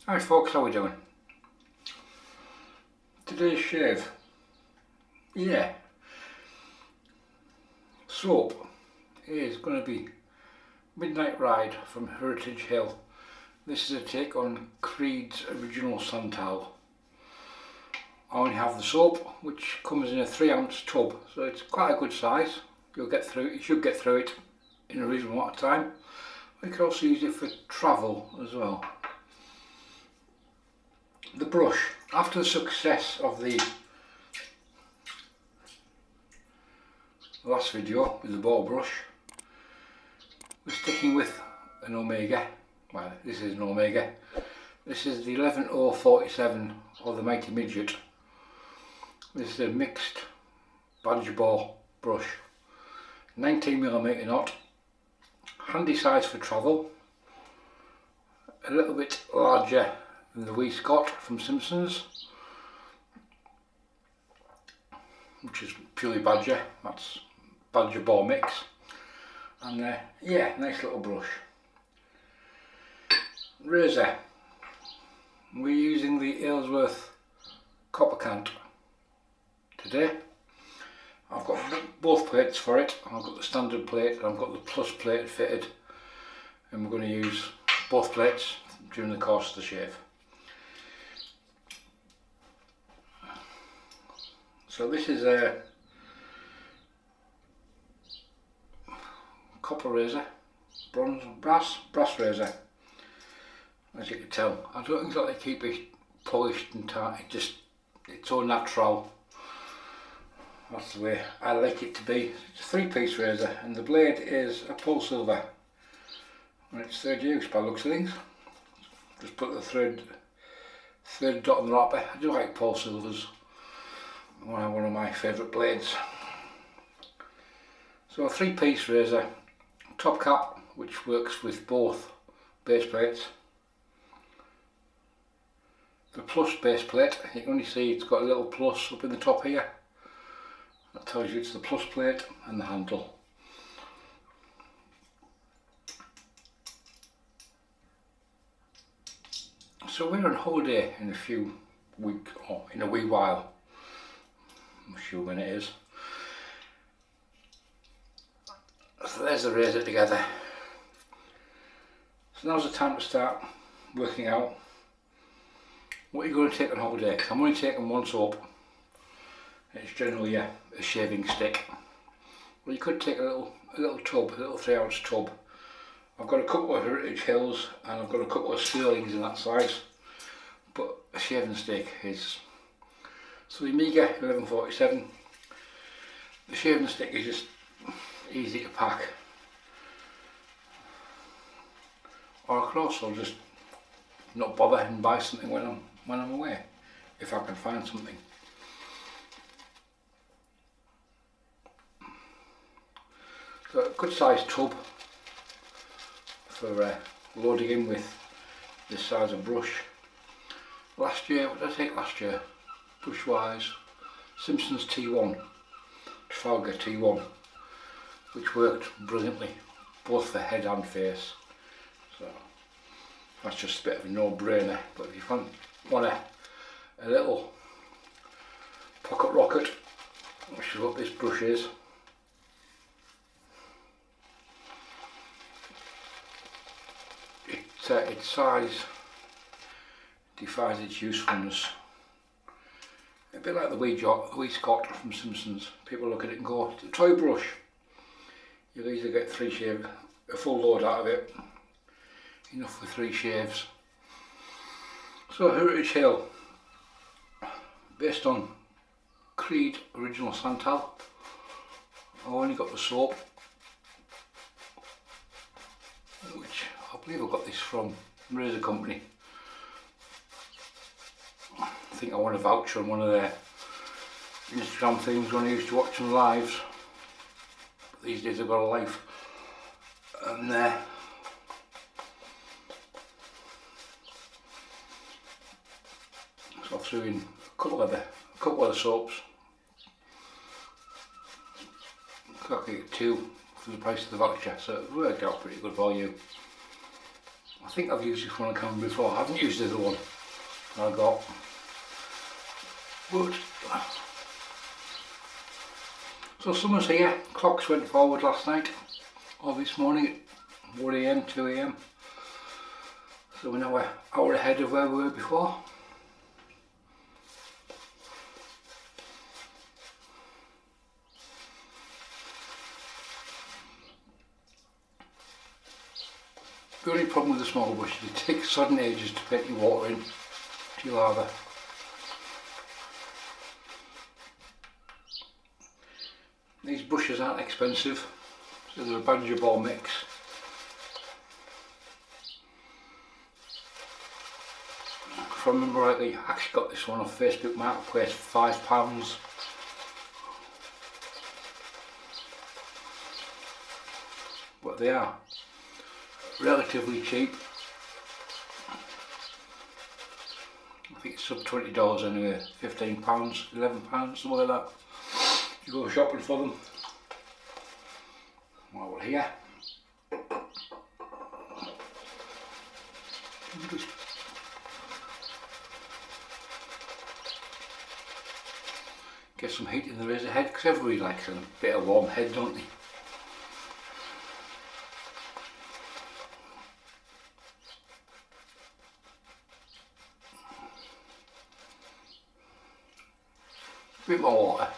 Hi folks, how are we doing? Today's shave. Yeah. Soap is going to be Midnight Ride from Heritage Hill. This is a take on Creed's original Santal. I only have the soap, which comes in a 3-ounce tub, so it's quite a good size. You should get through it in a reasonable amount of time. You can also use it for travel as well. The brush. After the success of the last video with the boar brush, we're sticking with an Omega. Well, this is an Omega. This is the 11047 of the Mighty Midget. This is a mixed badger boar brush. 19mm knot. Handy size for travel. A little bit larger than the wee Scott from Simpsons, which is purely badger. That's badger boar mix. And yeah, nice little brush. Razor. We're using the Aylesworth Kopparkant today. I've got both plates for it. I've got the standard plate and I've got the plus plate fitted, and we're going to use both plates during the course of the shave. So this is a copper razor, brass razor. As you can tell, I don't exactly keep it polished and tight. It's all natural. That's the way I like it to be. It's a 3-piece razor, and the blade is a Polsilver. And it's third use by the looks of things. Just put the third dot on the wrapper. I do like Polsilvers. One of my favourite blades. So a 3-piece razor, top cap, which works with both base plates. The plus base plate, you can only see it's got a little plus up in the top here. That tells you it's the plus plate and the handle. So we're on holiday in in a wee while. I'm sure when it is. So there's the razor together. So now's the time to start working out what you're going to take on holiday. Because I'm only taking one soap. It's generally a shaving stick. Well, you could take a little tub, a little 3-ounce tub. I've got a couple of Heritage Hills and I've got a couple of Sterlings in that size. But a shaving stick is... So the Omega 1147, the shaving stick is just easy to pack. Or I could also just not bother and buy something when I'm away, if I can find something. So a good sized tub for loading in with this size of brush. Last year, what did I take last year? Brush wise, Simpsons T1, Trafalgar T1, which worked brilliantly, both for head and face. So that's just a bit of a no-brainer. But if you want a little pocket rocket, which is what this brush is, its size defies its usefulness. A bit like the wee Scott from Simpsons. People look at it and go, it's a toy brush. You'll easily get a full load out of it. Enough for 3 shaves. So Heritage Hill, based on Creed original Santal. I only got the soap, which I believe I got this from Razor Company. I think I want a voucher on one of their Instagram things when I used to watch them lives. But these days I've got a life. And so I threw in a couple of the soaps. I could get 2 for the price of the voucher, so it worked out pretty good value. I think I've used this one on camera before. I haven't used the other one I got. But so summer's here. Clocks went forward last night or this morning at 1 AM, 2 AM. So we're now an hour ahead of where we were before. The only problem with the small bush is it takes sudden ages to get your water in to your lather. These bushes aren't expensive, so they're a banjo ball mix. If I remember rightly, I actually got this one off Facebook Marketplace for £5. But they are relatively cheap. I think it's sub $20 anyway, £15, £11, something like that. If you go shopping for them. While we're here, just get some heat in the razor head, because everybody likes a bit of warm head, don't they? A bit more water.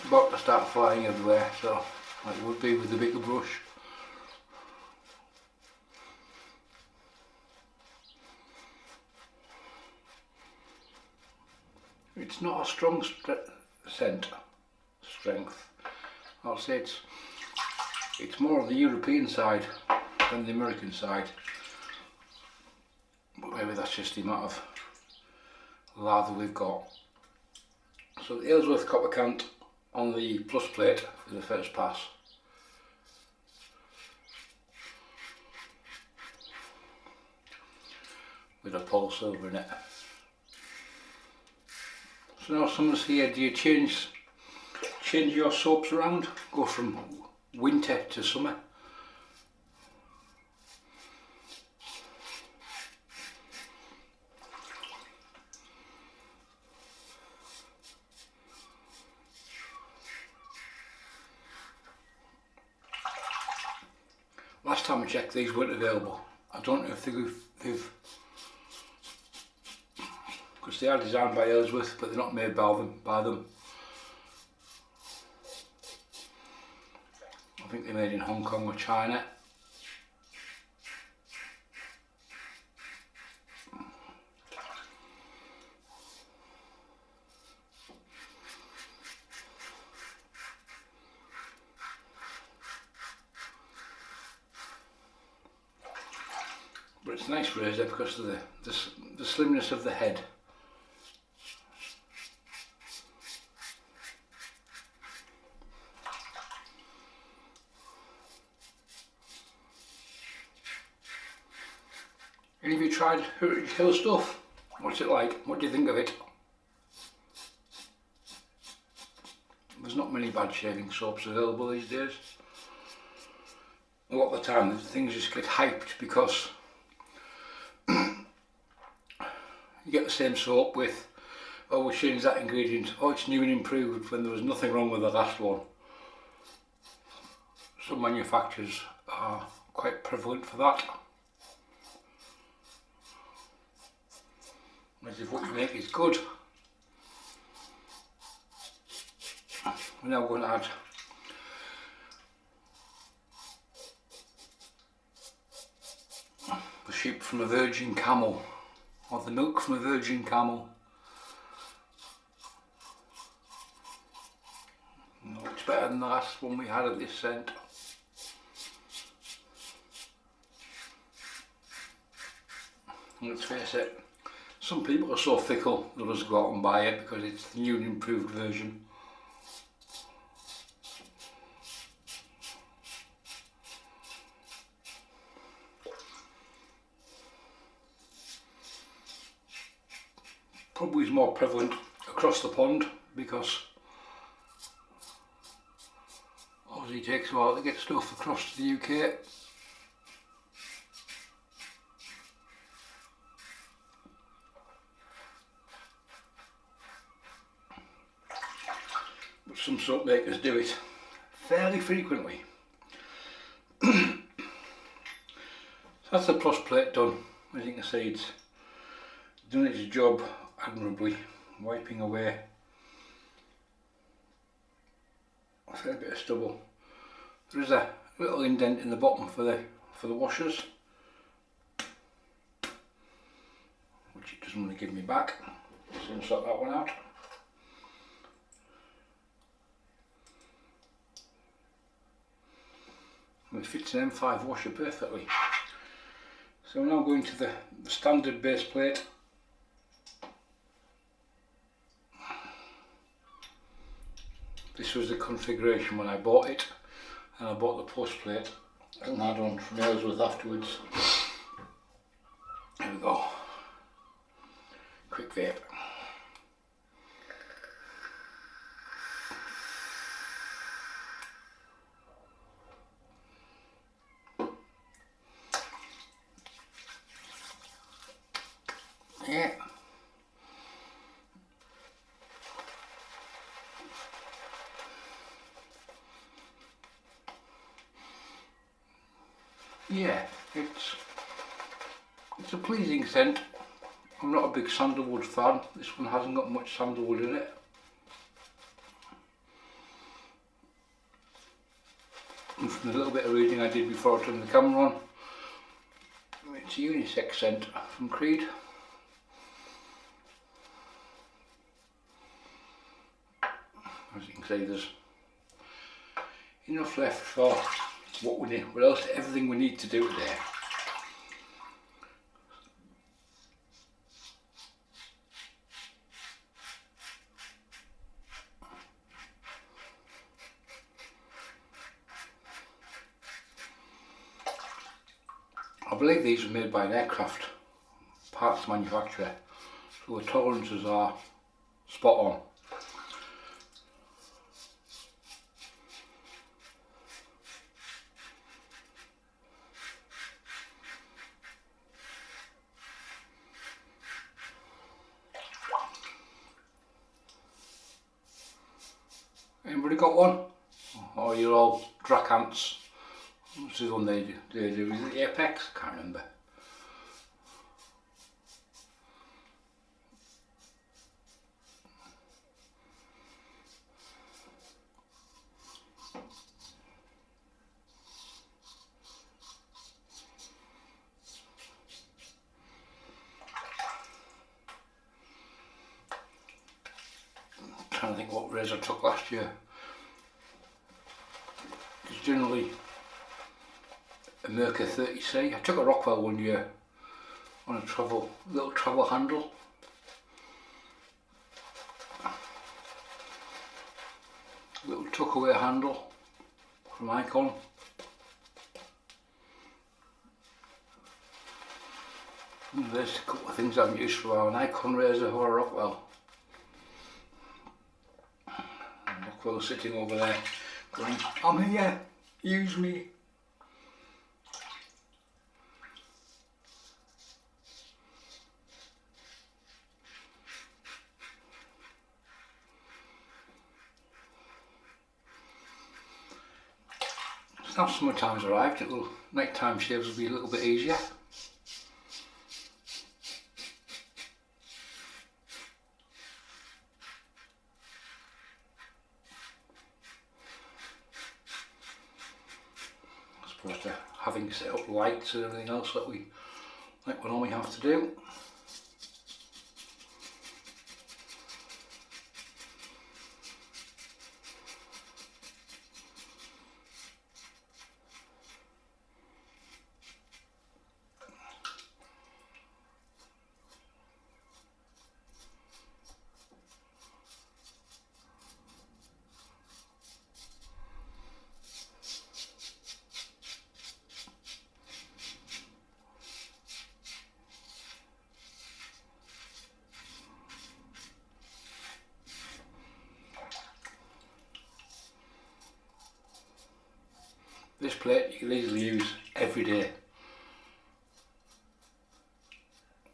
About to start flying everywhere, so like it would be with the bigger brush. It's not a strong strength. I'll say it's more of the European side than the American side. But maybe that's just the amount of lather we've got. So the Aylesworth Kopparkant on the plus plate for the first pass. With a Polsilver in it. So now summer's here, do you change your soaps around? Go from winter to summer? Last time I checked, these weren't available. I don't know if they've because they are designed by Aylesworth, but they're not made by them. I think they're made in Hong Kong or China. But it's a nice razor because of the slimness of the head. Any of you tried Heritage Hill stuff? What's it like? What do you think of it? There's not many bad shaving soaps available these days. A lot of the time things just get hyped because you get the same soap with, oh, we changed that ingredient, oh, it's new and improved, when there was nothing wrong with the last one. Some manufacturers are quite prevalent for that. As if what you make is good. We're now going to add the sheep from a virgin camel, or the milk from a virgin camel. No, it's better than the last one we had at this scent. Let's face it, some people are so fickle they'll just go out and buy it because it's the new and improved version. Probably is more prevalent across the pond because Aussie takes a while to get stuff across to the UK. But some soap makers do it fairly frequently. That's the plus plate done. As you can see, it's done its job admirably, wiping away a fair bit of stubble. There is a little indent in the bottom for the washers, which it doesn't want to give me back. So I'm going to sort that one out. And it fits an M5 washer perfectly. So we're now going to the standard base plate. This was the configuration when I bought it, and I bought the post plate as an add-on from Aylesworth afterwards. There we go. Quick vape. Yeah. Yeah, it's a pleasing scent. I'm not a big sandalwood fan. This one hasn't got much sandalwood in it. And from the little bit of reading I did before I turned the camera on, it's a unisex scent from Creed. As you can see, there's enough left for what we need, what else, everything we need to do today. I believe these are made by an aircraft parts manufacturer, so the tolerances are spot on. Anybody got one? Or you're all Drakants? What's the one they do? Is it the Apex? I can't remember. I'm trying to think what razor I took last year. It's generally a Merca 30C. I took a Rockwell one year on a little travel handle. Little tuck away handle from Icon. And there's a couple of things I'm used for, an Icon razor or a Rockwell. And Rockwell sitting over there going, I'm here, use me. Now summertime's arrived, nighttime shaves will be a little bit easier. As opposed to having set up lights and everything else that we normally have to do. plate you can easily use every day.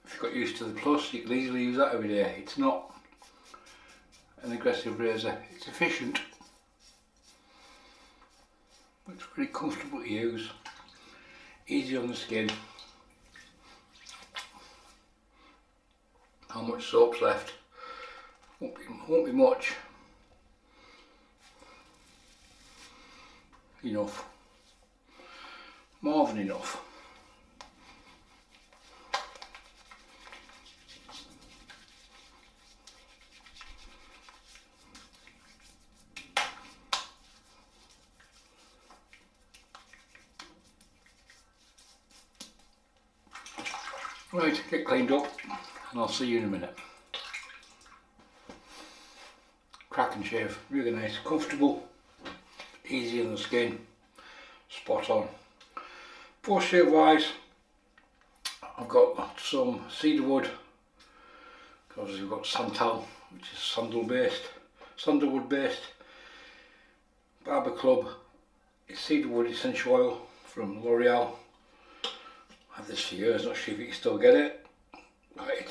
If you got used to the Plus, you can easily use that every day. It's not an aggressive razor, it's efficient. It's really comfortable to use, easy on the skin. How much soap's left? Won't be much. Enough. More than enough. Right, get cleaned up and I'll see you in a minute. Cracking shave, really nice, comfortable, easy on the skin, spot on. Post shave wise, I've got some cedar wood, because we've got santal, which is sandalwood based. Barber Club, it's cedar wood essential oil from L'Oreal. I've had this for years, not sure if you can still get it. Right,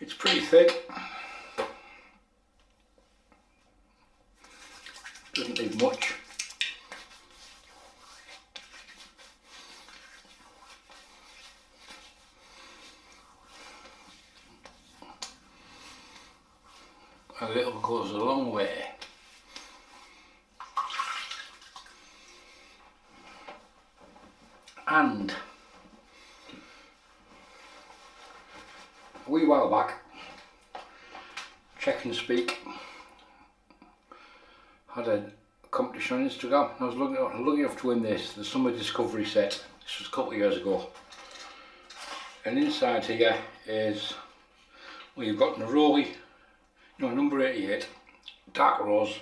it's pretty thick. Doesn't need much. A little goes a long way. And a wee while back, Czech and Speake had a competition on Instagram. I was lucky enough to win this, the Summer Discovery set. This was a couple of years ago. And inside here is, well, you've got Neroli, number 88, dark rose,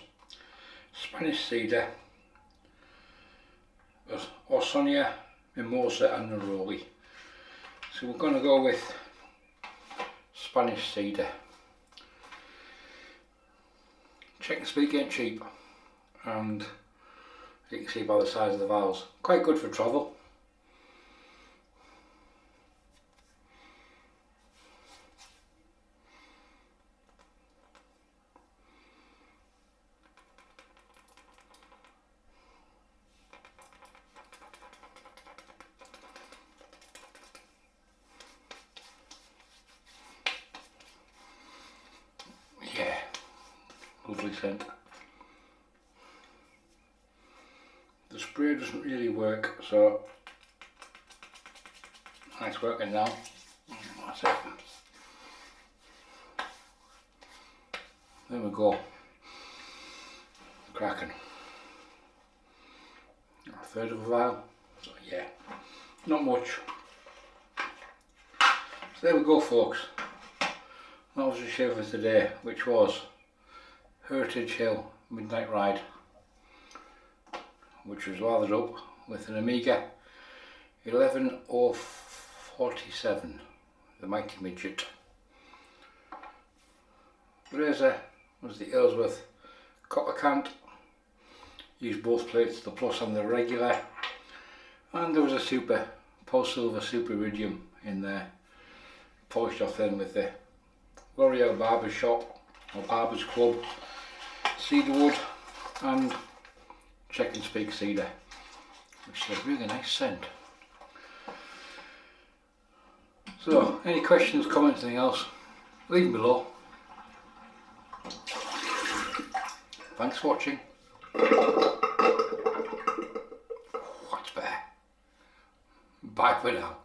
Spanish cedar, Orsonia, mimosa and Neroli. So we're going to go with Spanish cedar. Czech and Speake ain't cheap, and you can see by the size of the vials, quite good for travel. Lovely scent. The spray doesn't really work, so it's working now. That's it. There we go. Cracking. A third of a vial. So yeah, not much. So there we go, folks. That was the shave of today, which was Heritage Hill Midnight Ride, which was lathered up with an Amiga 11047, the mighty Midget. Razor was the Aylesworth Kopparkant, used both plates, the Plus and the regular, and there was a Polsilver Super Iridium in there, polished off then with the L'Oreal Barber Shop or Barber's Club cedar wood and Czech and Speake cedar, which is a really nice scent. So, any questions, comments, anything else, leave them below. Thanks for watching. That's better. Bye for now.